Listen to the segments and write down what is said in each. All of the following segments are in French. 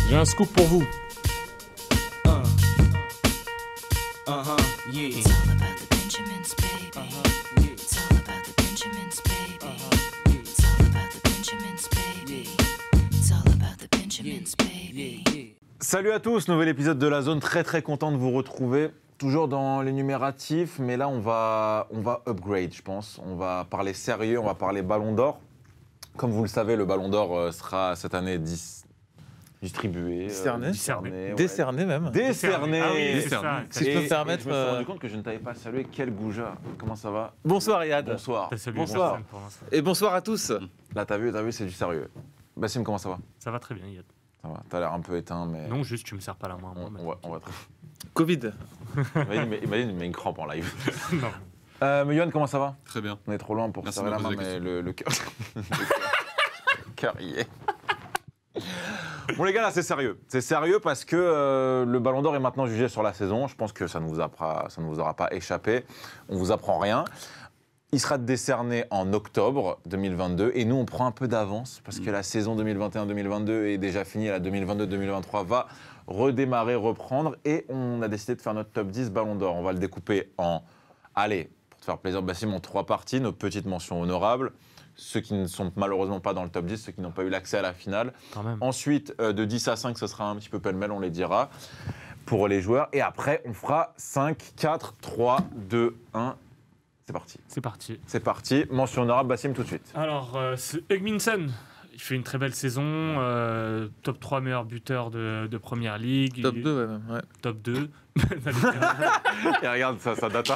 J'ai un scoop pour vous. It's all about the Benjamins, baby. It's all about the Benjamins, baby. It's all about the Benjamins, baby. It's all about the Benjamins, baby. Salut à tous, nouvel épisode de La Zone, très content de vous retrouver. Toujours dans les numératifs, mais là on va upgrade, je pense. On va parler sérieux, on va parler Ballon d'Or. Comme vous le savez, le Ballon d'Or sera cette année distribué. Décerné. Ouais. Décerné même. Décerné. Ah oui, c'est ça. Si je peux me permettre. Je me suis rendu compte que je ne t'avais pas salué. Quel goujat. Comment ça va? Bonsoir Yad. Bonsoir. T'as salué Bonsoir. personne pour l'instant. Et bonsoir à tous. Là, t'as vu, c'est du sérieux. Bassim, comment ça va? Ça va très bien, Yad. Ça va. T'as l'air un peu éteint, mais. Non, juste tu me sers pas la main. Moi, on va Covid. Imagine, il met une crampe en live. non. Mais Yohan, comment ça va? Très bien. On est trop loin pour Merci serrer de la me main, poser la mais le cœur. Le cœur y est. Bon, les gars, là, c'est sérieux. C'est sérieux parce que le Ballon d'Or est maintenant jugé sur la saison. Je pense que ça ne vous aura pas échappé. On vous apprend rien. Il sera décerné en octobre 2022 et nous, on prend un peu d'avance parce que la saison 2021-2022 est déjà finie. La 2022-2023 va redémarrer, reprendre et on a décidé de faire notre top 10 Ballon d'Or. On va le découper en, allez, pour te faire plaisir, Bassim, en 3 parties, nos petites mentions honorables. Ceux qui ne sont malheureusement pas dans le top 10, ceux qui n'ont pas eu l'accès à la finale. Quand même. Ensuite, de 10 à 5, ce sera un petit peu pêle-mêle, on les dira, pour les joueurs. Et après, on fera 5, 4, 3, 2, 1. C'est parti. C'est parti. C'est parti. Mention honorable, Bassim, tout de suite. Alors, c'est Hugminson. Il fait une très belle saison. Top 3 meilleur buteur de Première Ligue. Top 2, ouais. Top 2. Et regarde, ça date.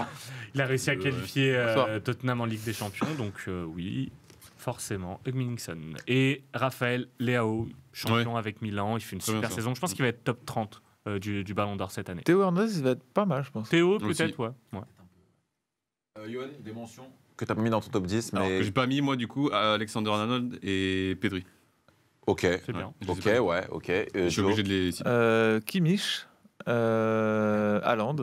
Il a réussi à qualifier Bonsoir. Tottenham en Ligue des Champions. Donc, oui, forcément, Hugminson. Et Raphaël Leao, champion avec Milan. Il fait une Très bien, super ça. saison. Je pense qu'il va être top 30 du Ballon d'Or cette année. Théo Hernandez, il va être pas mal, je pense. Théo, Aussi. peut-être, ouais. Yohan, des mentions que tu n'as pas mis dans ton top 10, Alors mais. que j'ai pas mis, moi, du coup, Alexander Arnold et Pedri. Ok. C'est bien. Je les ai Ok, pas mis. ouais, ok. Je suis Joe. obligé de les citer. Kimmich. Haaland.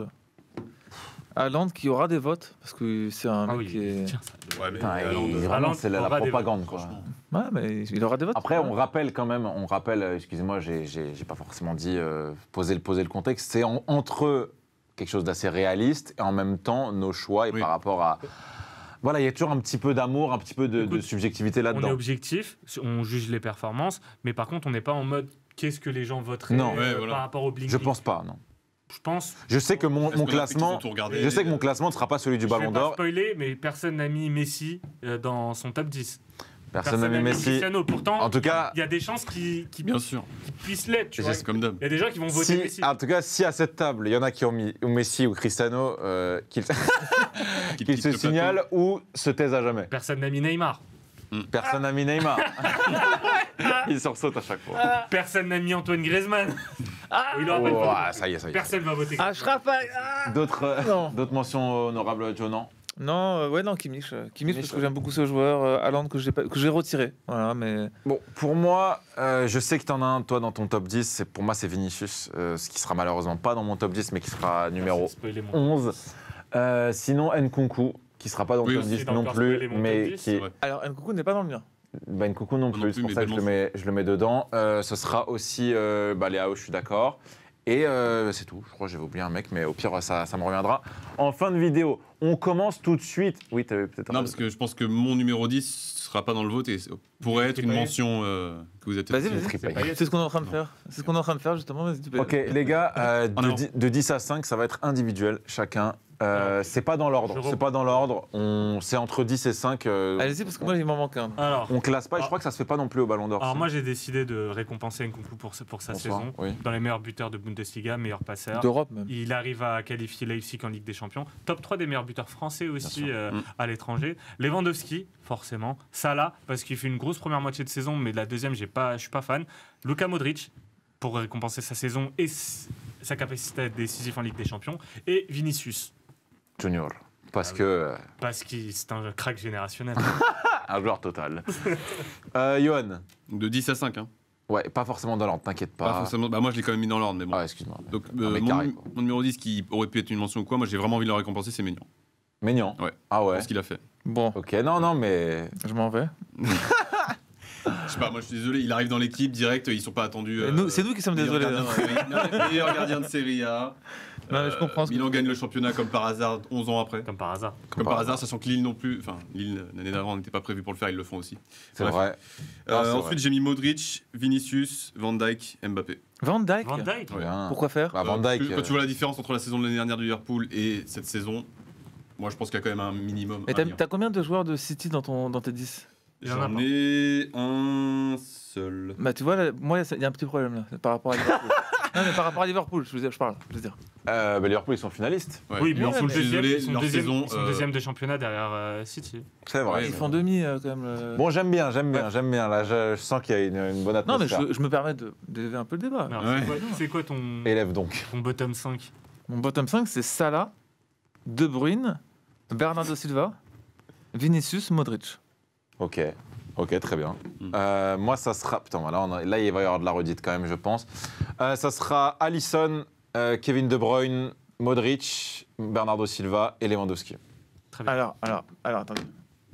Haaland qui aura des votes parce que c'est un Ah mec qui oui, est. tiens, ça. Ouais, mais Putain, Haaland, vraiment, Haaland c'est la aura des propagande, votes, quoi. franchement. Ouais, mais il aura des votes. Après, on rappelle quand même, excusez-moi, j'ai pas forcément dit poser le contexte, c'est entre quelque chose d'assez réaliste et en même temps nos choix et Oui. par rapport à. Voilà, il y a toujours un petit peu d'amour, un petit peu de Écoute, subjectivité On est là-dedans. objectif, on juge les performances, mais par contre, on n'est pas en mode qu'est-ce que les gens voteraient Non. Ouais, voilà. par rapport au bling. Je pense pas, non. Je pense. Je sais que mon Est-ce qu'on a fait qu'ils classement, ont tout regardé, je sais que mon classement ne sera pas celui du Je vais Ballon pas d'Or. spoiler, mais personne n'a mis Messi dans son top 10. Personne n'a mis Messi. Cristiano. Pourtant, En tout cas, il y a des chances qui Bien sûr. puissent l'être. Tu vois. C'est comme d'hab. Il y a des gens qui vont voter Messi. En tout cas, si à cette table, il y en a qui ont mis ou Messi ou Cristiano, qu'ils Qui qu'ils quitte se le plateau. signalent ou se taisent à jamais. Personne n'a mis Neymar. Personne n'a mis Neymar. Il sursaute à chaque fois. Personne n'a mis Antoine Griezmann. Il aura pas de Oh, vote. ah, ça y est. Personne va voter. Ashraf. D'autres mentions honorables, Joe, non? Non, ouais, non, Kimmich. Kimmich parce que j'aime beaucoup ce joueur. Haaland que j'ai retiré. Voilà, mais. Bon, pour moi, je sais que tu en as un, toi, dans ton top 10. Pour moi, c'est Vinicius, ce qui sera malheureusement pas dans mon top 10, mais qui sera numéro J'ai spoilé mon 11. Sinon, Nkunku, qui sera pas dans le Oui, top aussi, 10 t'as non encore plus, spoilé mon mais top 10, qui... c'est vrai. Alors, Nkunku n'est pas dans le mien. Bah, Nkunku non plus, c'est pour mais ça que belle je le mets dedans. Ce sera aussi Léao, je suis d'accord. Et c'est tout, je crois que j'avais oublié un mec, mais au pire, ça me reviendra. En fin de vidéo, on commence tout de suite. Oui, tu avais peut-être... Non, parce que je pense que mon numéro 10 sera pas dans le vote et pourrait être une mention que vous êtes. Vas-y, Très vas-y. payé. C'est ce qu'on est en train de faire. C'est ce qu'on est en train de faire, justement. Vas-y, tu peux. Ok, les gars, En avant. de 10 à 5, ça va être individuel, chacun. C'est pas dans l'ordre, je c'est pas dans l'ordre. C'est entre 10 et 5. Allez-y, parce que moi, il m'en manque un. Alors, On classe pas, et je crois que ça se fait pas non plus au Ballon d'Or. alors si. moi, j'ai décidé de récompenser Nkunku pour sa Bonsoir, saison. oui. Dans les meilleurs buteurs de Bundesliga, meilleur passeur. D'Europe, même. Il arrive à qualifier Leipzig en Ligue des Champions. Top 3 des meilleurs buteurs français aussi sûr. à l'étranger. Lewandowski, forcément. Salah, parce qu'il fait une grosse première moitié de saison, mais la deuxième, je suis pas fan. Luka Modric, pour récompenser sa saison et sa capacité à être décisif en Ligue des Champions. Et Vinicius, Junior. Parce Ah que parce que c'est un crack générationnel. un joueur total. Johan. De 10 à 5, hein. Ouais, pas forcément dans l'ordre, t'inquiète pas. Pas forcément. Bah, moi, je l'ai quand même mis dans l'ordre, mais bon. Ah, excuse-moi. Donc, Un mec carré, quoi. mon numéro 10 qui aurait pu être une mention ou quoi, moi, j'ai vraiment envie de le récompenser, c'est Maignan. Maignan. Ouais. Ah ouais. Pour ce qu'il a fait. Bon, Ok, non, mais. je m'en vais. Je sais pas, moi je suis désolé, il arrive dans l'équipe direct, ils sont pas attendus. C'est nous qui sommes désolés. Meilleur gardien de Serie A. Non, mais je comprends ce que Milan gagne le championnat comme par hasard 11 ans après. Comme par hasard. Comme par hasard, sachant que Lille non plus. Enfin, Lille, l'année d'avant, n'était pas prévu pour le faire, ils le font aussi. C'est Bref. vrai. Non, c'est Ensuite, vrai. j'ai mis Modric, Vinicius, Van Dijk, Mbappé. Van Dijk. Van Dijk. Bien. Pourquoi faire Bah, Van Dijk. Quand tu vois la différence entre la saison de l'année dernière de Liverpool et cette saison, moi je pense qu'il y a quand même un minimum. Et à dire. t'as combien de joueurs de City dans tes 10? Il y en a J'en pas. ai un seul. Bah tu vois, là, moi il y a un petit problème là par rapport à Liverpool. Non mais par rapport à Liverpool, je parle. Bah, Liverpool, ils sont finalistes. Ouais. Oui, mais Ouais, ils sont mais- deuxième, Désolé, ils sont leur deuxième, saison, ils sont deuxième de championnat derrière City. C'est vrai. Ouais, Ils mais- font demi quand même. Bon, j'aime bien. Là, je sens qu'il y a une bonne Non mais atmosphère. je me permets d'élever un peu le débat. Alors, Ouais. c'est quoi ton Élève donc. bottom 5? Mon bottom 5 c'est Salah, De Bruyne, Bernardo Silva, Vinicius, Modric. Ok, très bien. Mm. Moi, ça sera. Putain, là, il va y avoir de la redite quand même, je pense. Ça sera Alisson, Kevin De Bruyne, Modric, Bernardo Silva et Lewandowski. Très bien. Alors attendez.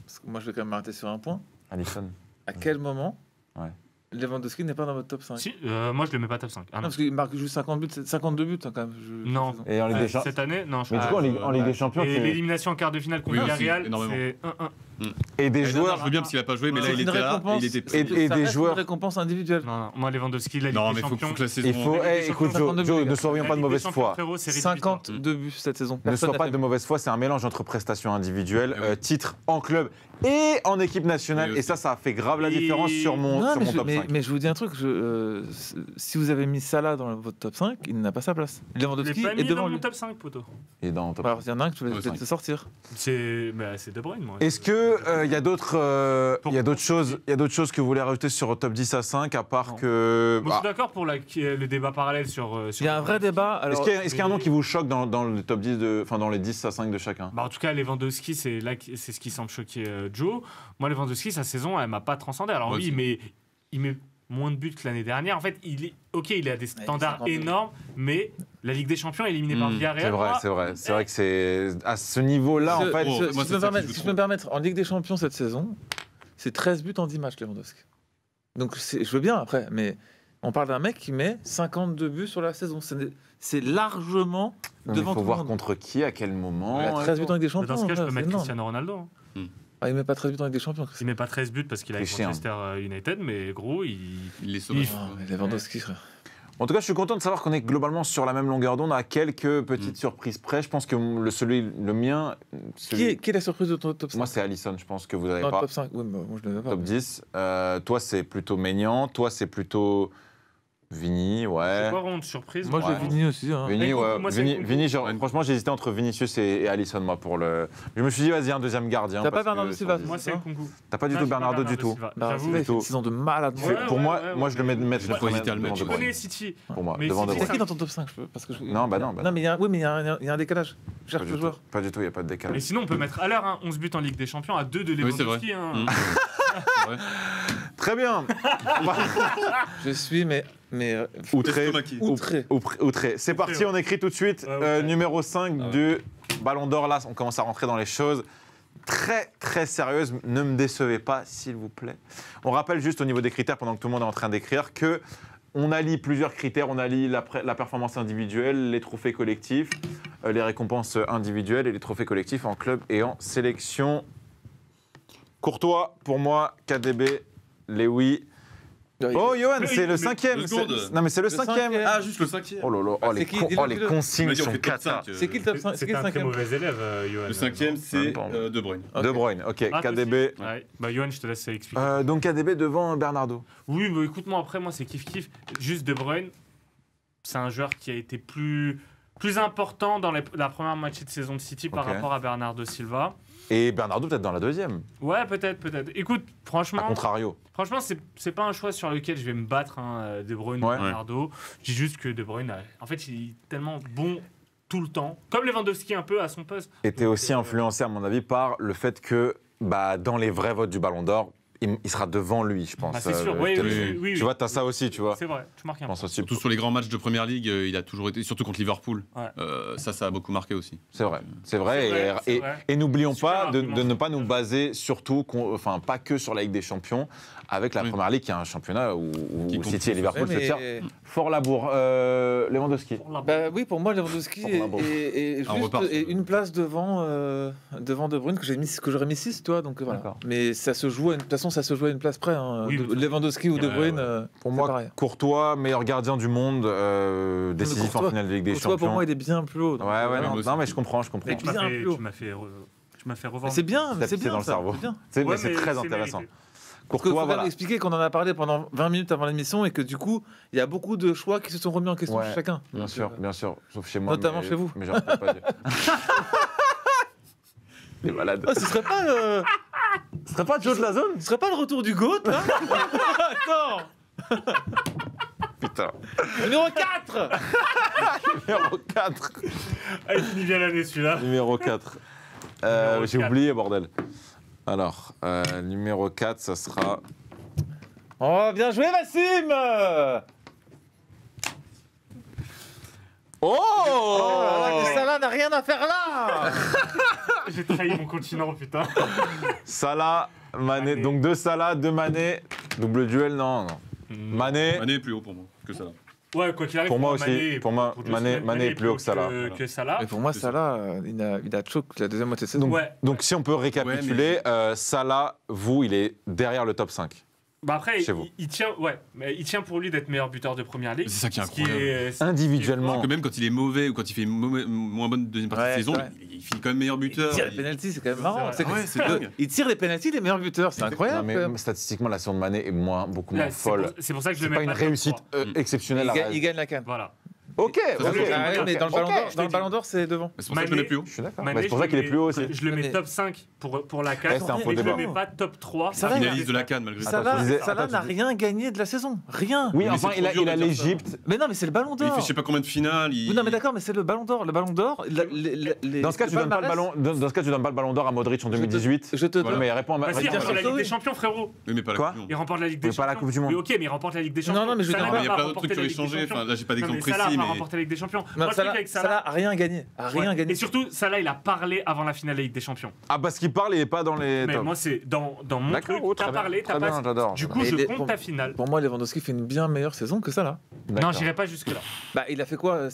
Parce que moi je vais quand même m'arrêter sur un point. Alisson. À quel moment Ouais. Lewandowski n'est pas dans votre top 5? Si, moi je le mets pas top 5. Ah, Non, non. parce qu'il marque juste 52 buts hein, quand même. Non. Et en Ligue des Champions. Cette année, non. Je Mais du coup, en Ligue des Champions, Et tu- l'élimination en quart de finale contre Oui, aussi, Villarreal, énormément. c'est 1-1. et des Non, joueurs. je veux bien parce qu'il a pas joué, mais là C'est il une était là et récompense. il était Et prêt. des joueurs- Une récompense individuelle. Non, non, moi Lewandowski, la Ligue Non, des mais faut Champions. que la saison. Il faut. Ligue des Écoute, Champions, Joe, ne la soyons pas de Ligue des mauvaise Champions, foi. frérot, c'est rédhibitoire. 52 buts cette saison. Ne Personne sois pas n'a de fait. mauvaise foi, c'est un mélange entre prestations individuelles, Eh oui. titres en club et en équipe nationale. Oui, Et aussi. ça a fait grave la Et- différence sur mon Non, mais, top 5. mais je vous dis un truc, si vous avez mis Salah dans votre top 5, il n'a pas sa place. Je l'ai Lewandowski pas est mis dans devant mon lui. top 5, poteau. Et dans top Alors, il y en a un que tu vas Ouais, peut-être cinq. sortir. C'est De Bruyne, moi. Est-ce que il y a d'autres choses que vous voulez rajouter sur le top 10 à 5 à part Non. que Moi, je suis d'accord pour le débat parallèle sur. Il y a un vrai débat. est-ce Alors, qu'il y a un nom qui vous choque dans le top 10 dans les 10 à 5 de chacun? Bah, en tout cas, Lewandowski, c'est ce qui semble choquer Joe. Moi, Lewandowski, sa saison, elle m'a pas transcendé. Alors Moi oui, aussi. il met moins de buts que l'année dernière. En fait, il a des standards 52. énormes, mais la Ligue des Champions est éliminée par Villarreal. C'est vrai. C'est vrai que c'est à ce niveau-là en fait. Oh, si moi, je c'est peux me ça qui permettre, joue si je trop. peux me permettre, en Ligue des Champions cette saison, c'est 13 buts en 10 matchs, Lewandowski. Donc je veux bien après, mais on parle d'un mec qui met 52 buts sur la saison. C'est largement Il devant faut tout le voir monde. contre qui, à quel moment. Il a 13 buts en Ligue des Mais Champions. dans ce cas, je frère, peux c'est mettre énorme. Cristiano Ronaldo. Hein. Ah, il met pas 13 buts en Ligue des Champions. Il met pas 13 buts parce qu'il a avec Tricher, hein. Manchester United, mais gros, il. Il les sauve. Ah, mais Lewandowski, frère. En tout cas, je suis content de savoir qu'on est globalement sur la même longueur d'onde à quelques petites surprises près. Je pense que le mien, Qui est la surprise de ton top 5? moi c'est Alisson. Je pense que vous n'avez Non, pas. top 5. Oui, mais moi je ne l'avais pas. Top 10. Toi, c'est plutôt Maignan. Toi, c'est plutôt Vini, ouais. C'est quoi ronde surprise Moi, Ouais. j'ai Vini aussi. Hein. Vini, Nkunku, ouais. moi, c'est Vini, Nkunku. Vini, Ouais. franchement, j'hésitais entre Vinicius et Alisson, moi, pour le. Je me suis dit, vas-y, un deuxième gardien. T'as pas parce que Bernardo sur Silva, 10. Moi, c'est ça Nkunku. T'as pas du Non, tout j'ai pas Bernardo du tout. Silva. Bah, J'avoue. c'est vrai, tout. c'est une saison de malade. Ouais, Pour moi, ouais, moi, je le ouais. mettre Il faut hésiter à le mettre, Tu De connais City. Pour moi, Mais devant De City, Bruyne. C'est qui dans ton top 5 parce que Non, bah non. Non, mais il y a, oui, mais il y a un décalage. Je cherche Pas le du joueur. tout. Pas du tout, il n'y a pas de Mais décalage. sinon, on peut mettre à l'heure 11 buts en Ligue des Champions à 2 de Oui, c'est vrai. Lewandowski. hein. C'est vrai. Très bien. Je suis, mais Outré. Estomaqué. outré. Outré. C'est parti, on écrit tout de suite. Ouais, ouais. Numéro 5 Ah ouais. du Ballon d'Or. Là, on commence à rentrer dans les choses très, très sérieuses. Ne me décevez pas, s'il vous plaît. On rappelle juste au niveau des critères, pendant que tout le monde est en train d'écrire, que on allie plusieurs critères. On allie la performance individuelle, les trophées collectifs, les récompenses individuelles et les trophées collectifs en club et en sélection. Courtois, pour moi, KDB, Lewy. Oh, Johan, Mais- c'est le mais- 5e. deux secondes. Non, mais c'est le Le 5e. cinquième. Ah, juste le 5e. Oh là là, oh, C'est les, qui con- Dis-le, oh, les dis-le. consignes sont top cata. 5. C'est qui le top 5 C'est C'est qui le un très 5e mauvais élève, Johan. Le 5e, c'est Même pas. De Bruyne. De Bruyne, ok. Ah, toi KDB. aussi Ouais. Bah, Johan, je te laisse expliquer. Donc KDB devant Bernardo. Oui, bah, écoute-moi, après, moi, c'est kiff-kiff. Juste De Bruyne, c'est un joueur qui a été plus important dans la première moitié de saison de City par Ok. rapport à Bernardo Silva. Et Bernardo peut-être dans la deuxième, Ouais, peut-être. Écoute, à franchement, contrario. c'est pas un choix sur lequel je vais me battre, De Bruyne ou Ouais. Bernardo. Je dis juste que De Bruyne, en fait, il est tellement bon tout le temps, comme Lewandowski un peu à son poste. Était Donc, aussi influencé, à mon avis, par le fait que dans les vrais votes du Ballon d'Or, il sera devant lui, je pense. Bah, c'est sûr, oui, peut-être. oui. Tu vois, t'as ça aussi, tu vois. C'est vrai, tu marques Je un pense point. aussi. Surtout sur les grands matchs de Première Ligue, il a toujours été, surtout contre Liverpool. Ouais. Ça a beaucoup marqué aussi. C'est vrai, c'est vrai. C'est vrai, c'est Et, vrai. et n'oublions Super pas de argument. ne pas nous baser surtout, enfin pas que sur la Ligue des Champions, avec la Oui. Première Ligue qui est un championnat où Qui compte City et plus. Liverpool se tirent fort la bourre. Lewandowski. Bah oui, pour moi, Lewandowski Pour la bourre. est On juste repart sur- une place devant De Bruyne que j'aurais mis 6, toi. Donc voilà. D'accord. Mais ça se joue, de toute façon, ça se joue à une place près. Hein. Oui, mais- Lewandowski ou De Ouais, Bruyne, ouais. Pour c'est moi, pareil. Courtois, meilleur gardien du monde, décisif en Courtois- finale de Ligue des Courtois, Champions. pour moi, il est bien plus haut. donc, Ouais, ouais, voilà. non, moi aussi. non, mais je comprends. Mais Tu m'as bien fait- plus haut. tu m'as fait Mais revendre. c'est bien, T'as c'est pissé bien dans le ça, cerveau. c'est bien. C'est Ouais, mais c'est mais très c'est intéressant. mérité. Parce qu'il Courtois, faut quand même voilà. expliquer qu'on en a parlé pendant 20 minutes avant l'émission et que du coup, il y a beaucoup de choix qui se sont remis en question Ouais, chez chacun. Bien Donc, sûr, bien sûr. Sauf chez moi. Notamment mais- chez vous. Mais j'aurais peut-être pas dit. T'es malade. Oh, ce serait pas Joe de la zone. Ce serait pas le retour du GOAT, là Attends. Putain. Numéro 4. Numéro 4. Ah, il finit bien l'année celui-là. Numéro 4. Numéro J'ai 4. oublié, bordel. Alors, numéro 4, ça sera. Oh, bien joué, Vassim. Oh, Oh là là, que Salah n'a rien à faire là. J'ai trahi mon continent, putain. Salah, Mané. Mané. Donc deux Salah, deux Mané. Double duel, non. Mané. Mané est plus haut pour moi que ça. Ouais, quoi qu'il arrive. Pour moi Mané aussi, est- pour moi, deux Mané- semaines, Mané est plus haut que Salah. Que Salah. Mais pour moi, C'est ça. Salah, il a choke la deuxième moitié de saison. Ouais. Donc si on peut récapituler, Salah, vous, il est derrière le top 5. Bah après, Chez vous. il tient, ouais, mais il tient pour lui d'être meilleur buteur de première ligue. C'est ça qui est Ce incroyable. Individuellement. Parce que même quand il est mauvais ou quand il fait une moins bonne deuxième partie Ouais, de saison, c'est vrai. il finit quand même meilleur Il buteur. tire les pénaltys, c'est quand même marrant. C'est vrai. Ouais, c'est dingue. Il tire les pénaltys, les meilleurs buteurs, c'est Non, incroyable. quand mais même. statistiquement, la saison de Mané est beaucoup Là, moins folle. C'est pour ça que je C'est le mets pas une top réussite 3. exceptionnelle. Il gagne la canne. Voilà. Ok, Ça, ok. c'est Ah ouais, mais dans le ok, Ballon d'Or, je dans le te Ballon d'Or, c'est devant. C'est pour ça que je le mets plus haut. Je suis d'accord. Mané, Bah, c'est pour ça qu'il est plus haut aussi. Je le mets Mais- top 5 pour la CAN. Ouais, c'est un faux et je débat. le mets pas top 3. Ça Un va, finaliste de la CAN malgré Attends, ça. je disais- Salah attends, n'a tu rien gagné de la saison. Rien. Oui, Mais enfin, c'est il trop dur a de dire ça. l'Égypte. Mais non, mais c'est le Ballon Il d'Or. fait je sais pas combien de finales. Oui, non, mais d'accord, mais c'est le Ballon d'Or. Le Ballon d'Or, Dans ce cas, tu donnes pas le ballon. Dans ce cas, tu donnes pas le ballon d'or à Modric en 2018. Je te Non, donne. mais réponds à ma. Vas-y, il réponds à remporte ma- la Ligue des Champions, frérot. Oui, mais pas la Quoi Coupe du Monde. Il remporte la Ligue des Mais pas Champions. la Coupe du Monde. Oui, ok, mais il remporte la Ligue des Champions. Non, non, mais je Salah dis n'a pas- Il y a pas plein d'autres remporté trucs qui la auraient Ligue des changé. Champions. Enfin, là, j'ai pas Non, d'exemple mais Salah précis, n'a pas mais. remporté la Ligue des Champions. Non, Moi, le truc Salah avec Salah a rien gagné. A rien Ouais. gagné. Et surtout, Salah, il a parlé avant la finale de la Ligue des Champions. Ah, parce qu'il parle, il est pas dans les. Mais tops. moi, c'est dans mon D'accord, truc. oh, T'as très bien, parlé, très t'as bien, pas. j'adore. Du coup, Mais je les- compte ta finale. Pour moi, Lewandowski fait une bien meilleure saison que Salah. Non, D'accord. j'irai pas jusque-là. Bah, il a fait quoi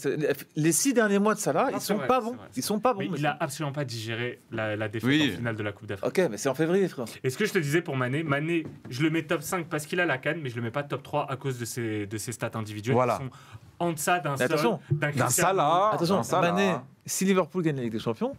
Les 6 derniers mois de Salah, Non, ils c'est sont vrai, pas c'est bons. vrai. Ils sont pas bons. Mais mais il a absolument pas digéré la défaite Oui. en finale de la Coupe d'Afrique. Ok, mais c'est en février, frère. Et ce que je te disais pour Mané, je le mets top 5 parce qu'il a la canne, mais je le mets pas top 3 à cause de ses stats individuelles Voilà. qui sont en deçà d'un Mais seul, attention, d'un D'un Cristiano. Salah. Attention, d'un Salah. Mané, si Liverpool gagne la Ligue des Champions,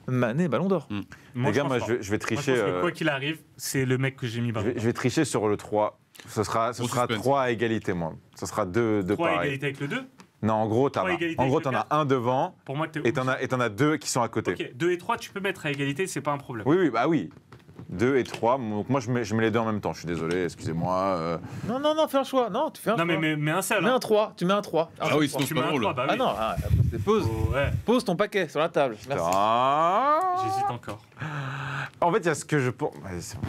Mané, Ballon d'Or. Moi, Les gars, pense moi, pas. je vais Moi, je tricher. pense que quoi qu'il arrive, c'est le mec que j'ai mis Je ballon. vais, je vais tricher sur le 3. Ce sera Gros 3 à égalité, moi. Ce sera 2 3 pareils. égalité avec le 2. Non, en gros, Trois égalité en gros, avec le t'en as un devant Pour moi, t'es et t'en as 2 qui sont à côté. Ok, 2 et 3, tu peux mettre à égalité, c'est pas un problème. Oui, oui, bah oui. 2 et 3. Donc moi, je mets les deux en même temps. Je suis désolé, excusez-moi. Non, non, non, fais un choix. Non, tu fais un Non, choix. mais un seul. Mets hein. un 3, tu mets un 3. Ah oui, sinon Tu c'est mets pas un drôle. 3, bah Ah oui. non, pose, Oh, ouais, pose ton paquet sur la table. Merci. Ah. j'hésite encore. En fait, il y a ce que je pense.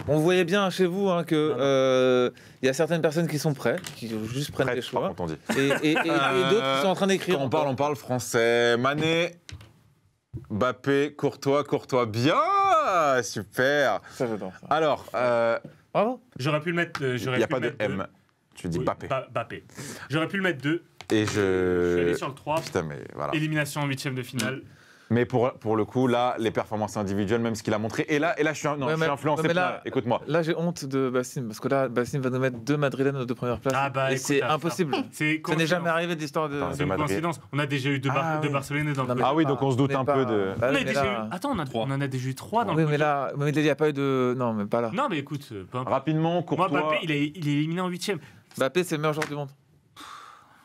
On voyait bien chez vous hein, que il y a certaines personnes qui sont prêtes, qui juste prennent des Prête, par choix, contre, on dit. et d'autres qui sont en train d'écrire. Quand on parle français. Mané, Mbappé, Courtois, bien, super. Ça, j'adore ça. Alors, Bravo. J'aurais pu le mettre. il n'y a pas de M. Tu dis Mbappé. Mbappé. J'aurais pu le mettre 2. Et Je suis allé je. sur le 3. Putain, mais voilà. Élimination en 8ème de finale. Mais pour le coup, là, les performances individuelles, même ce qu'il a montré. Et là, je suis, Ouais, je suis mais- influencé. ouais, mais là- Écoute-moi. Là, j'ai honte de Bassim, parce que là, Bassim va nous mettre 2 Madrilènes aux 2 premières places. Ah bah, et écoute, c'est à faire. impossible. C'est Ça n'est jamais arrivé de l'histoire de. Attends, C'est une Madrid. coïncidence. On a déjà eu deux, Ah, deux oui. Barcelonais dans Non, le mais Ah oui, pas- donc on se doute mais un pas- peu de. Bah On oui, a mais déjà là- eu... Attends, Trois. on en a déjà eu 3 dans Oui, le mais là, mais il n'y a pas eu de. Non, mais pas là. Non, mais écoute, peu importe. Rapidement, Moi, Courtois. Mbappé, il est éliminé en 8ème. Mbappé, c'est le meilleur joueur du monde.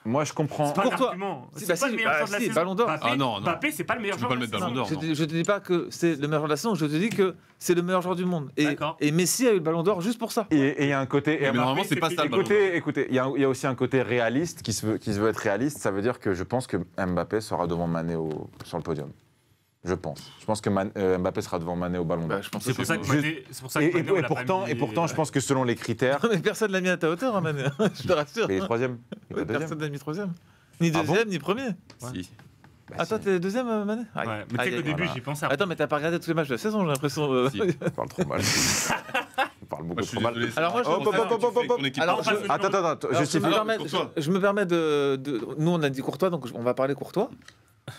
Moi, je comprends. C'est pas Courtois. l'argument. Si, C'est bah pas si, le meilleur bah joueur de la si, saison. Ballon d'Or. Mbappé, Ah non, non. Mbappé, c'est pas le meilleur Tu peux joueur pas de le la mettre saison. Ballon d'Or. Je te dis pas que c'est le meilleur joueur de la saison, je te dis que c'est le meilleur joueur du monde. D'accord. Et Messi a eu le Ballon d'Or juste pour ça. Et il y a un côté. Mais et normalement, c'est pas c'est ça le Ballon d'Or. Écoutez, il y a aussi un côté réaliste qui se veut être réaliste. Ça veut dire que je pense que Mbappé sera devant Mané sur le podium. Je pense que Mbappé sera devant Mané au Ballon d'Or. Bah, je pense C'est pour ça que Juste- Mané, c'est pour ça que Et, Mané, on l'a pas et mis- pourtant, je pense que selon les critères, Mais personne l'a mis à ta hauteur, hein, Mané. Je te rassure. il est troisième. Il est Oui, pas deuxième. personne l'a mis troisième. Ni Ah deuxième, ni premier. Si. Bah, Ah, toi, si. t'es deuxième, Mané Aïe. Ouais, mais tu sais Aïe, qu'au aïe, début, voilà. j'y pensais. Attends, mais t'as pas regardé tous les matchs de la saison, j'ai l'impression. Si. Il parle trop mal. Il parle beaucoup Moi, je suis trop mal. désolé. Alors, moi, je Hop, hop, hop, hop, hop, hop. Alors, je- Attends, Alors, justifie. Courtois. je me permets de. Nous, on a dit Courtois, donc on va parler Courtois.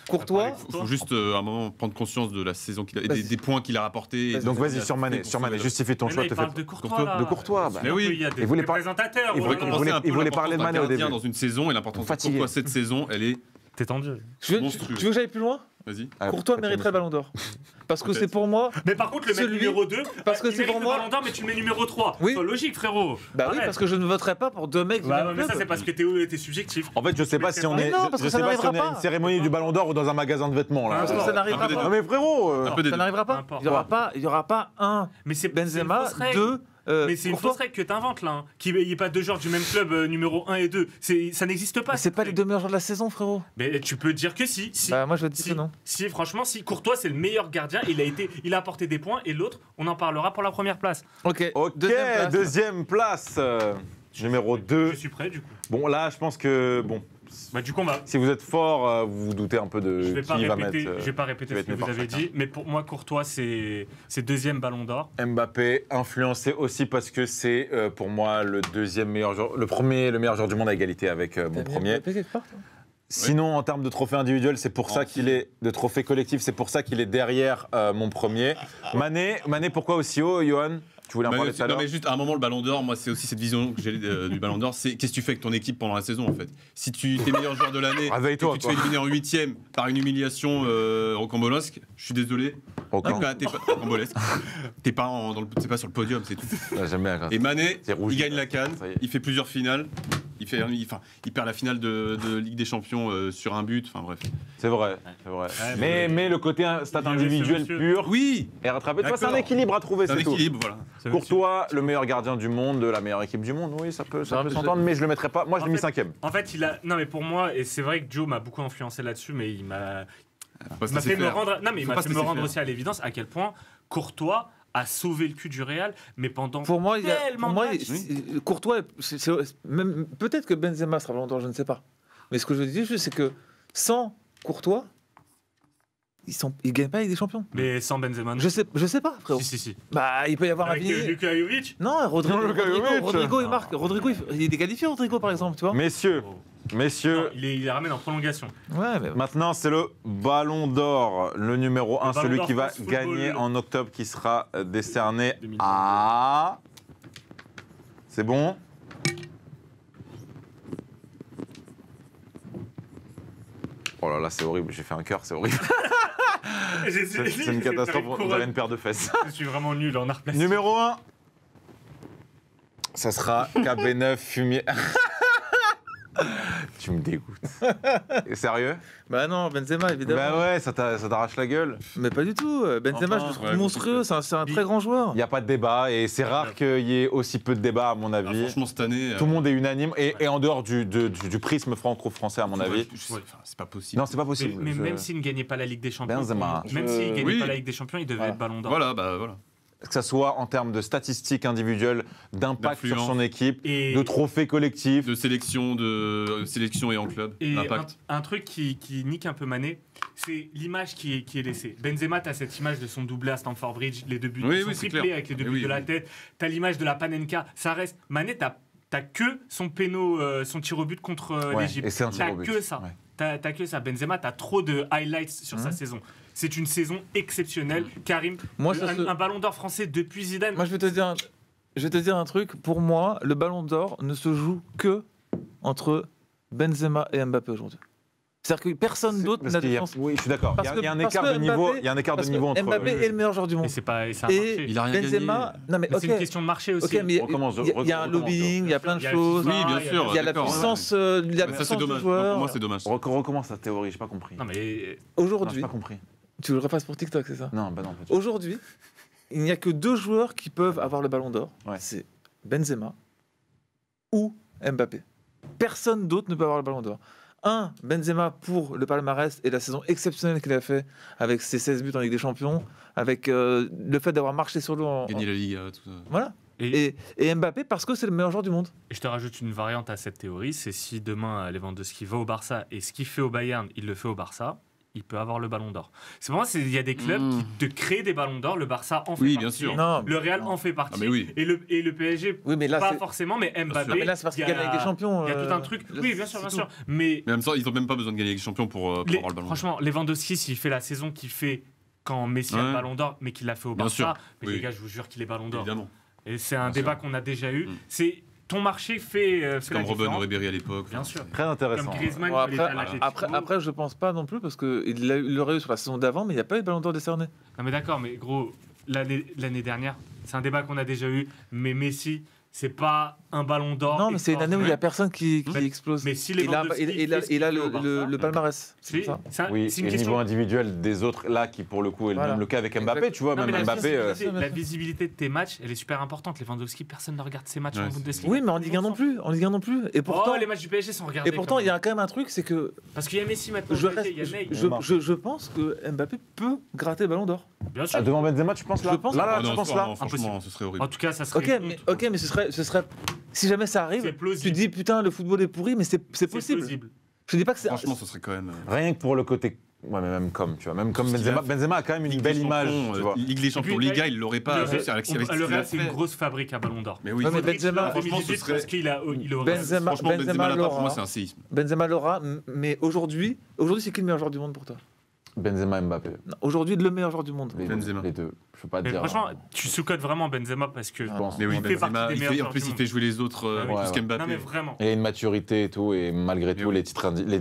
Courtois. Il faut juste à un moment prendre conscience de la saison qu'il a, et Vas-y. des points qu'il a rapportés. Vas-y. Donc vas-y, sur Mané, justifie ton Mais choix. là, il te parle fais- de Courtois, là. De Courtois, bah. Mais oui. Il y a des Il voulait pas- présentateurs. il Il voulait- voilà. faudrait il voulait parler de Mané au gardien début. dans une saison et l'importance de Fatigué. Courtois cette saison, elle est. T'es tendu. Tu veux Monstrueux. que j'aille plus loin Vas-y. Ah, Courtois peut-être mériterait le Ballon d'Or. Parce que Peut-être. c'est pour moi. Mais par contre, le mec Celui- numéro 2, parce que il c'est mérite pour le moi- Ballon d'Or, mais tu le mets numéro 3. Oui. Sois logique, frérot. Bah oui, Arrête. parce que je ne voterai pas pour deux mecs du Ouais, même ouais, mais ça, club. c'est parce que t'es subjectif. En fait, je sais pas si on Mais est. non, parce Je que ça sais pas si on est n'arrivera à une pas. cérémonie du Ballon d'Or ou dans un magasin de vêtements là. Parce que ça n'arrivera un peu pas. Non mais frérot. Un peu des Ça deux. n'arrivera pas. N'importe. Il y aura pas un Mais c'est Benzema, c'est une fausse règle. deux. Mais c'est une Courtois. fausse règle que t'inventes là. Hein. Qu'il n'y ait pas deux joueurs du même club numéro 1 et 2. Ça n'existe pas. Mais c'est cette pas les règle. deux meilleurs joueurs de la saison, frérot. Mais tu peux dire que si. Bah moi je vais te dire Si, que non. si, franchement, si Courtois c'est le meilleur gardien, il a apporté des points et l'autre, on en parlera pour la première place. Ok. Ok, Deuxième place. deuxième place. Numéro 2. Je suis prêt du coup. Bon là, je pense que bon, Bah du coup, on va. si vous êtes fort, vous vous doutez un peu Je de vais pas qui va répéter, mettre. je vais pas répéter va ce que être vous mis par avez chacun. dit, mais pour moi Courtois c'est deuxième Ballon d'Or. Mbappé influencé aussi parce que c'est pour moi le deuxième meilleur joueur, le meilleur joueur du monde à égalité avec mon premier. Mbappé quelque part, toi Sinon, en termes de trophée individuel, c'est pour ça Oh, qu'il est de trophée collectif, c'est pour ça qu'il est derrière mon premier. Mané, pourquoi aussi haut, Johan? Tu voulais en Bah, parler tout à non l'heure. mais juste à un moment le Ballon d'Or, moi c'est aussi cette vision que j'ai du Ballon d'Or, c'est qu'est-ce que tu fais avec ton équipe pendant la saison en fait. Si tu es meilleur joueur de l'année, et Réveille-toi, que tu te fais éliminer en 8ème par une humiliation rocambolesque, je suis désolé. Aucun. T'es pas rocambolesque. T'es pas t'es pas sur le podium, c'est tout. J'aime bien. Et Mané, C'est rouge. il gagne la CAN, Ça y est. il fait plusieurs finales. Il perd la finale de Ligue des Champions sur un but. Enfin bref. C'est vrai, c'est vrai. Ouais, Mais le côté stat Il est individuel monsieur. pur Oui, est rattrapé. Tu vois, c'est un D'accord. équilibre à trouver, c'est un c'est tout. équilibre, voilà. Courtois, le meilleur gardien du monde, de la meilleure équipe du monde, oui, ça peut s'entendre, mais je le mettrai pas. Moi, je l'ai En mis fait- cinquième. En fait, non mais pour moi, et c'est vrai que Joe m'a beaucoup influencé là-dessus, mais il m'a Faut pas se m'a laisser fait me faire. rendre, non mais il Faut m'a pas fait se me laisser rendre faire. aussi à l'évidence à quel point Courtois a sauvé le cul du Real, mais pendant Pour moi, tellement de matchs. Courtois, même peut-être que Benzema sera Ballon d'Or, je ne sais pas. Mais ce que je veux dire, c'est que sans Courtois, ils gagnent pas avec des champions. Mais sans Benzema. non. Je sais pas, frérot. Si. Bah, il peut y avoir un Avec Vini. Luka Jovic. Non, Luka Jovic. Rodrigo, il Non. marque. Rodrigo, il est qualifié, Rodrigo, par exemple, tu vois. Messieurs, Non, il les ramène en prolongation. Ouais, mais maintenant, c'est le Ballon d'Or, le numéro 1, Ballon celui d'Or qui va France Football. gagner en octobre, qui sera décerné 2022. à... C'est bon? Oh là là, c'est horrible, j'ai fait un cœur, c'est horrible. C'est une catastrophe, on dirait une paire de fesses. Je suis vraiment nul en art plastique. Numéro 1, ça sera KB9 Fumier. Tu me dégoûtes. Sérieux? bah non, Benzema, évidemment. Bah ouais, ça t'arrache la gueule. Mais pas du tout. Benzema, Enfin, je le trouve ouais, monstrueux. C'est un très grand joueur. Il n'y a pas de débat et c'est rare qu'il y ait aussi peu de débat, à mon Ah, avis. franchement cette année. Tout le monde est unanime et en dehors du prisme franco-français, à mon avis. C'est pas possible. Non, c'est pas possible. Mais Je- même s'il ne gagnait pas la Ligue des Champions, Benzema. même s'il ne gagnait Oui. pas la Ligue des Champions, il devait Voilà. être Ballon d'Or. Voilà, bah voilà. Que ça soit en termes de statistiques individuelles, d'impact sur D'influence. son équipe, Et- de trophées collectifs. De sélection et en club. Et L'impact. un truc qui nique un peu Mané, c'est l'image qui est laissée. Benzema, tu as cette image de son doublé à Stamford Bridge, les deux buts, Oui, son oui, c'est triplé clair. avec les deux Eh buts oui, de la oui. tête. Tu as l'image de la Panenka. Ça reste. Mané, t'as que son péno, son tir au but contre Ouais, l'Égypte. et c'est un tir T'as au but. que ça. Ouais. T'as que ça. Benzema, t'as trop de highlights sur sa saison. C'est une saison exceptionnelle. Karim, Moi, ça se- un Ballon d'Or français depuis Zidane. Moi, je vais te dire un truc. Pour moi, le Ballon d'Or ne se joue que entre Benzema et Mbappé aujourd'hui. C'est-à-dire que personne d'autre Parce n'a qu'il de y a- chance. Oui, je suis d'accord. Parce Il y a un que- écart parce de que niveau. Mbappé- Il y a un écart de Parce que niveau entre. Mbappé est le meilleur joueur du monde. Et ça a marché. Et Il a rien Benzema, non mais Mais ok, c'est une question de marché aussi. ok, mais Recommence, il y a un recommence. lobbying, il y a plein de Il y a le choses. FIFA, Oui, bien il y a- sûr. Il y a la d'accord, puissance, ouais. la Bah, ça puissance c'est du dommage. joueur. Pour moi c'est dommage. Recommence ta théorie, j'ai pas compris. Non, mais Non, j'ai Aujourd'hui, pas compris. tu veux que je refasse pour TikTok, c'est ça? Non, bah non. pas du tout. Aujourd'hui, il n'y a que deux joueurs qui peuvent avoir le Ballon d'Or. Ouais. C'est Benzema ou Mbappé. Personne d'autre ne peut avoir le Ballon d'Or. Benzema pour le palmarès et la saison exceptionnelle qu'il a fait avec ses 16 buts en Ligue des Champions, avec le fait d'avoir marché sur l'eau Gagner la Liga, tout ça. Voilà. Et Et Mbappé parce que c'est le meilleur joueur du monde. je te rajoute une variante à cette théorie, c'est si demain Lewandowski va au Barça et ce qu'il fait au Bayern, il le fait au Barça, il peut avoir le Ballon d'Or. C'est pour moi, il y a des clubs qui te créent des Ballons d'Or, le Barça en fait Oui, partie, bien sûr. Non. le Real en fait partie, Ah, mais oui. et le PSG Oui, mais là, pas c'est- forcément, mais Mbappé. sûr. mais là c'est parce il y qu'il a- gagne avec des champions. Il y a tout un truc. Oui, bien sûr, bien sûr. Mais Mais en même temps, ils n'ont même pas besoin de gagner avec les champions pour les- avoir le ballon. franchement, Lewandowski, s'il fait la saison qu'il fait quand Messi a le Ouais. Ballon d'Or, mais qu'il l'a fait au Bien Barça, sûr. mais Oui. les gars, je vous jure qu'il est Ballon d'Or. Évidemment. Et c'est un Bien débat sûr. qu'on a déjà eu. Mm. C'est ton marché fait C'est la comme Robben différence. Ribéry à l'époque. Bien sûr. Très intéressant. Comme Griezmann, Bon, quand il était à après, l'Atlético. après, je pense pas non plus parce qu'il l'aurait eu sur la saison d'avant, mais il n'y a pas eu de Ballon d'Or décerné. Non mais d'accord, mais gros, l'année dernière, c'est un débat qu'on a déjà eu, mais Messi, c'est pas un Ballon d'Or. Non, mais c'est une année où il n'y a personne qui Mais- explose. Mais si il a, Lewandowski il a- fait ce qu'il il a fait au Barça, le palmarès. c'est ça. Oui, c'est et une le question. niveau individuel des autres, là, qui pour le coup est Voilà. même le cas avec Mbappé, Exact. tu vois, Non, mais même la Mbappé. visibilité de tes matchs, elle est super importante. Lewandowski, personne ne regarde ses matchs Ouais, en c'est- Bundesliga. Oui, mais en Ligue 1 non plus. En Ligue 1 non plus. Et pourtant, Oh, les matchs du PSG sont regardés. et pourtant, quand il y a quand même un truc, c'est que Parce qu'il y a Messi maintenant. je, au PSG, il y a Ney. je pense que Mbappé peut gratter le Ballon d'Or. Bien sûr. Devant Benzema, tu penses là Je pense- Là, Ah tu non, penses non, là non, franchement, ce serait horrible. En tout cas, ça serait. Ok, mais ce serait, si jamais ça arrive, C'est plausible. tu dis putain le football est pourri, mais c'est possible. plausible. Je dis pas que c'est. Franchement, ce serait quand même. Rien que pour le côté. Ouais, mais même comme, tu vois, même comme Tout ce qu'il Benzema. a fait. Benzema a quand même une Ligue belle des image, Champions, tu vois. Ligue des Champions, Et puis, Liga, il l'aurait pas. Le avec ce qu'il le Real, a c'est une fait. grosse fabrique à Ballon d'Or. Mais oui, Ouais, mais Modric, Benzema- là, en franchement, ce 2018, serait- parce qu'il a au Real. Benzema, franchement, Benzema là-bas, pour l'aura. moi, c'est un séisme. Benzema l'aura, mais aujourd'hui, c'est qui le meilleur joueur du monde pour toi? Benzema, Mbappé. Non, aujourd'hui, le meilleur joueur du monde. Les Benzema. deux. Les deux. Je peux pas te Mais dire. franchement, tu sous-cotes vraiment Benzema parce que. je pense. Mais oui, Il fait partie Benzema, des il meilleurs fait- en joueurs plus, du il monde. fait jouer les autres Ah oui. plus Ouais, qu'Mbappé. Non mais vraiment. Il a une maturité et tout, et malgré Mais tout, oui. les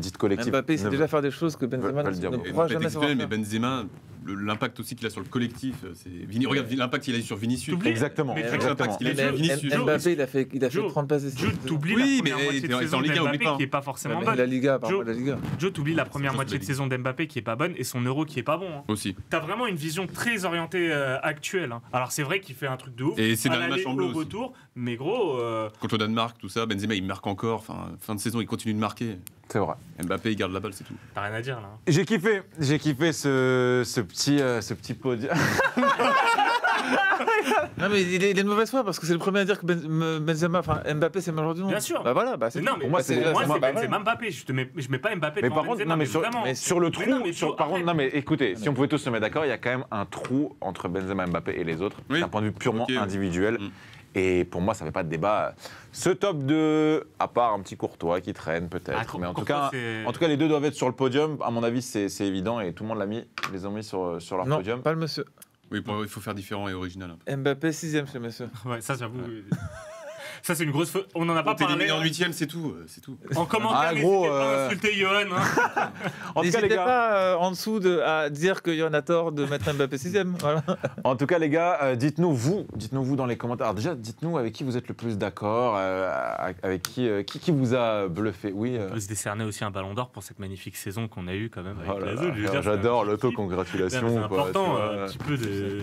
titres collectifs. Mbappé, c'est ne- déjà faire des choses que Benzema veulent dire ne beaucoup. pourra Et jamais savoir mais faire. Benzema, l'impact aussi qu'il a sur le collectif, c'est regarde l'impact qu'il a eu sur Vinicius. T'oublies- Exactement. Mais L'impact qu'il a eu sur Joe- Vinicius. Mbappé, il a fait Joe- 30 passes décisives. Joe, t'oublies Oui, la mais première moitié de t'es en saison Liga, oublie d'Mbappé pas. qui est pas forcément Mais bonne. la Liga, par Joe- rapport à la Liga. Joe, t'oublies la première Ça, moitié c'est de saison d'Mbappé qui est pas bonne et son euro qui est pas bon. hein. Aussi. T'as vraiment une vision très orientée actuelle. hein. Alors c'est vrai qu'il fait un truc de ouf. Et c'est à dans le l'aller, match en bleu au aussi. retour, mais gros. Contre le Danemark, tout ça, Benzema, il marque encore. Enfin, fin de saison, il continue de marquer. C'est vrai. Mbappé, il garde la balle, c'est tout. T'as rien à dire là. hein. J'ai kiffé ce petit podium. Non, mais il est de mauvaise foi parce que c'est le premier à dire que Benzema, enfin Mbappé, c'est le meilleur joueur du monde. Bien sûr. Bah voilà, bah c'est Mais non, tout. mais Pour moi, c'est c'est- moi, c'est- c'est bah, Benzema Mbappé. Je mets pas Mbappé Mais devant par contre, Benzema, non, mais vraiment. sur le trou, Mais non, mais sur- Joe, par contre, arrête. non, mais écoutez, si on pouvait tous se mettre d'accord, il y a quand même un trou entre Benzema, Mbappé et les autres, Oui. d'un point de vue purement Ok, oui. individuel. Mm. Et pour moi, ça ne fait pas de débat. Ce top 2, à part un petit Courtois qui traîne peut-être, Ah, mais en tout Courtois, cas, c'est- les deux doivent être sur le podium. À mon avis, c'est évident et tout le monde les a mis sur leur Non, podium. pas le monsieur. Oui, il faut faire différent et original. un peu. Mbappé 6ème chez monsieur. Ouais, ça j'avoue. Ça c'est une grosse faute. On en a pas T'es parlé. éliminé en 8ème, c'est tout. C'est tout. En commentaire, Ah, n'hésitez gros, pas à insulter Johan. hein. En tout cas, les N'hésitez gars, pas en dessous à dire qu'il y en a tort de mettre Mbappé 6ème. Voilà. En tout cas, les gars, dites-nous vous dans les commentaires. Alors déjà, dites-nous avec qui vous êtes le plus d'accord, avec qui vous a bluffé. Oui. On peut se décerner aussi un ballon d'or pour cette magnifique saison qu'on a eue quand même avec Oh là la là, zone. Je veux dire, j'adore c'est un l'autocongratulation. kiff. C'est quoi, important, tu vois. un petit peu de.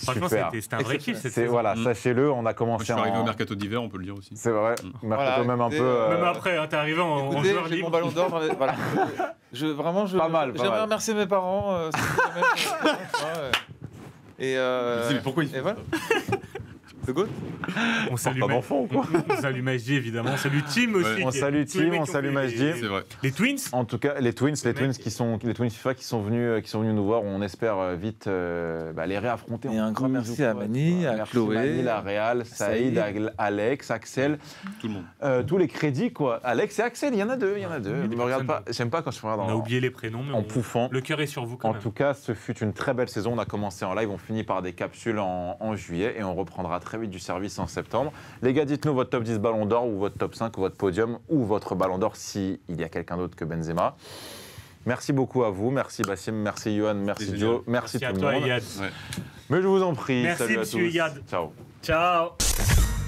Franchement, Super. c'était un vrai kiff cette C'est saison. voilà, Mm. sachez-le, on a Moi, je commencé suis arrivé au en. mercato d'hiver, on peut le dire aussi. C'est vrai, Mm. mercato Voilà, même un écoutez, peu. Même après, hein, t'es arrivé en Écoutez, joueur j'ai mon libre. ballon d'or. Voilà. Vraiment, Pas mal, pas j'aimerais mal. remercier mes parents. Et Mais pourquoi il fait et voilà. Le goût. On salue Pas Ma- d'enfant, quoi. on salue Majdi évidemment. On salue Tim aussi. Ouais. On qui- salue tous les Tim, mecs on qui ont salue fait Majdi. C'est vrai. Les Twins. En tout cas, les Twins mecs. les Twins FIFA qui sont venus nous voir, on espère vite les réaffronter. Et en un grand quiz merci ou à quoi, Mani, tu vois. à Merci Chloé, Mani, la Réal, Saïd, Alex, Axel, Tout le monde. tous les crédits quoi. Alex et Axel, il y en a deux. Oui, Ne des me regarde pas, personnes- j'aime pas quand je regarde On a en, oublié les prénoms, mais en pouffant. le cœur est sur vous quand En même. tout cas, ce fut une très belle saison. On a commencé en live, on finit par des capsules en juillet et on reprendra très vite du service en septembre. Les gars, dites-nous votre top 10 ballon d'or ou votre top 5 ou votre podium ou votre ballon d'or s'il y a quelqu'un d'autre que Benzema. Merci beaucoup à vous. Merci Bassim, merci Johan, merci C'est Joe, génial. merci tout à le toi, monde. Yad. Ouais. Mais je vous en prie, Merci, salut à monsieur tous. Yad. Ciao. Ciao.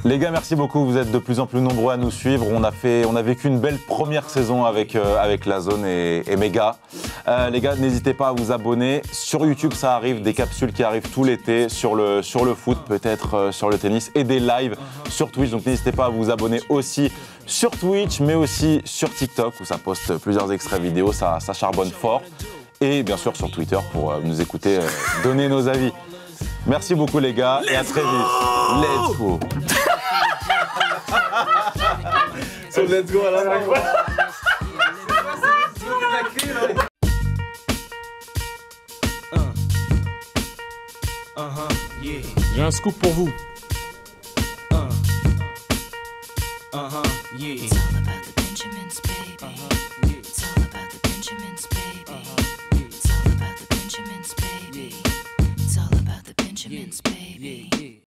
Les gars, merci beaucoup. Vous êtes de plus en plus nombreux à nous suivre. On a vécu une belle première saison avec la zone et mes gars. Les gars, n'hésitez pas à vous abonner. Sur YouTube, ça arrive, des capsules qui arrivent tout l'été sur le foot, peut-être sur le tennis et des lives sur Twitch. Donc n'hésitez pas à vous abonner aussi sur Twitch, mais aussi sur TikTok où ça poste plusieurs extraits vidéo. Ça charbonne fort. Et bien sûr sur Twitter pour nous écouter, donner nos avis. Merci beaucoup les gars et à très vite. Let's go. So let's go à la fin. J'ai un scoop pour vous. It's all about the Benjamins, baby. It's all about the Benjamins, baby. It's all about the Benjamins, baby. It's all about the Benjamins, baby.